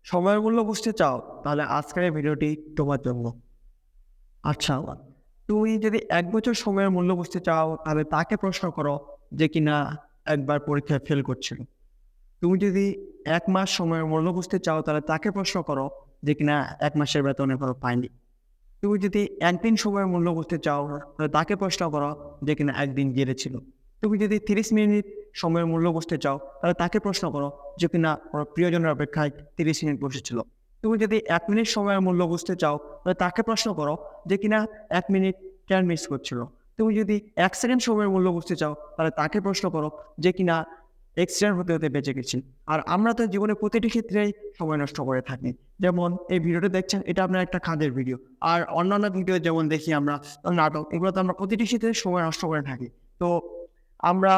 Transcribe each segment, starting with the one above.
সময়ের মূল্য বুঝতে চাও? তাহলে আজকের এই ভিডিওটি তোমার জন্য। আচ্ছা, তুমি যদি ১ বছর সময়ের মূল্য বুঝতে চাও, তাহলে তাকে প্রশ্ন করো যে কিনা একবার পরীক্ষায় ফেল করছিল। তুমি যদি ১ মাস সময়ের মূল্য বুঝতে চাও, তাহলে তাকে প্রশ্ন করো যে কিনা ১ মাসের বেতন এখনো পায়নি। তুমি যদি ১ দিন সময়ের মূল্য বুঝতে চাও, তাহলে তাকে প্রশ্ন করো যে কিনা ১ দিন গিয়েছিল। তুমি যদি ৩০ মিনিট সময়ের মূল্য বুঝতে চাও, তাহলে তাকে প্রশ্ন করো যে কিনা ওর প্রিয়জনের অপেক্ষায় ৩০ মিনিট বসেছিল। তুমি যদি ১ মিনিট সময়ের মূল্য বুঝতে চাও, তাহলে তাকে প্রশ্ন করো যে কিনা ১ মিনিট ট্রেন মিস করছিল। তুমি যদি ১ সেকেন্ড সময়ের মূল্য বুঝতে চাও, তাহলে তাকে প্রশ্ন করো যে কিনা অ্যাক্সিডেন্ট হতে, হতে বেঁচে গেছি। আর আমরা তো জীবনে প্রতিটি ক্ষেত্রেই সময় নষ্ট করে থাকি। যেমন এই ভিডিওটা দেখছেন, এটা আপনার একটা কাজের ভিডিও। আর অন্যান্য ভিডিও যেমন দেখি আমরা নাটক, এগুলোতে আমরা প্রতিটি ক্ষেত্রে সময় নষ্ট করে থাকি। তো আমরা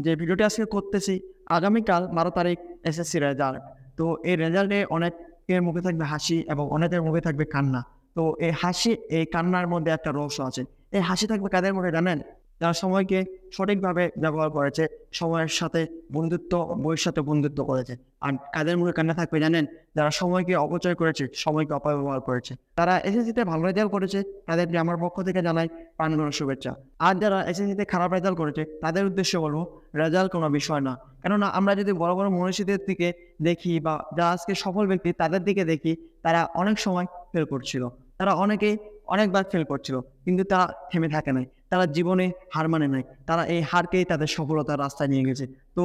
যে ভিডিওটি আজকে করতেছি, আগামীকাল ১২ তারিখ এসএসসি রেজাল্ট। তো এই রেজাল্টে অনেকের মুখে থাকবে হাসি এবং অনেকের মুখে থাকবে কান্না। তো এই হাসি, এই কান্নার মধ্যে একটা রহস্য আছে। এই হাসি থাকবে কাদের মুখে জানেন? যারা সময়কে সঠিকভাবে ব্যবহার করেছে, সময়ের সাথে বন্ধুত্ব, বইয়ের সাথে বন্ধুত্ব করেছে। আর কাদের মুখে কান্না থাকবে জানেন? যারা সময়কে অপচয় করেছে, সময়কে অপব্যবহার করেছে। তারা এসএসসিতে ভালো রেজাল্ট করেছে, তাদেরকে আমার পক্ষ থেকে জানাই প্রাণঢালা শুভেচ্ছা। আর যারা এসএসসিতে খারাপ রেজাল্ট করেছে, তাদের উদ্দেশ্যে বলব, রেজাল্ট কোনো বিষয় না। কেননা আমরা যদি বড়, বড় মনীষীদের দিকে দেখি বা যারা আজকে সফল ব্যক্তি, তাদের দিকে দেখি, তারা অনেক সময় ফেল করছিল। তারা অনেকেই অনেকবার ফেল করছিল। কিন্তু তারা থেমে থাকে নাই। তারা জীবনে হার মানে নাই। তারা এই হারকেই তাদের সফলতার রাস্তায় নিয়ে গেছে। তো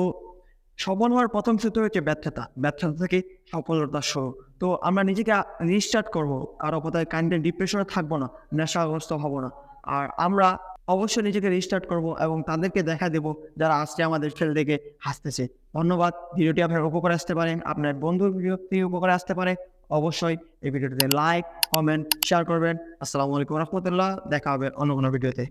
সফল হওয়ার ১ম সূত্র হচ্ছে ব্যর্থতা। ব্যর্থতা থেকেই সফলতার শুরু। তো আমরা নিজেকে রিস্টার্ট করব। কারো কথায় কাইন্ডলি ডিপ্রেশনে থাকবো না, নেশাগ্রস্ত হব না। আর আমরা অবশ্যই নিজেকে রিস্টার্ট করব এবং তাদেরকে দেখা দেব যারা আজকে আমাদের ফেল দেখে হাসতেছে। ধন্যবাদ। ভিডিওটি আপনার উপকারে আসতে পারে, আপনার বন্ধুর ভিডিওটি উপকারে আসতে পারে। অবশ্যই এই ভিডিওটিতে লাইক, কমেন্ট, শেয়ার করবেন। আসসালামু আলাইকুম ওয়া রাহমাতুল্লাহ। দেখা হবে অন্য কোনো ভিডিওতে।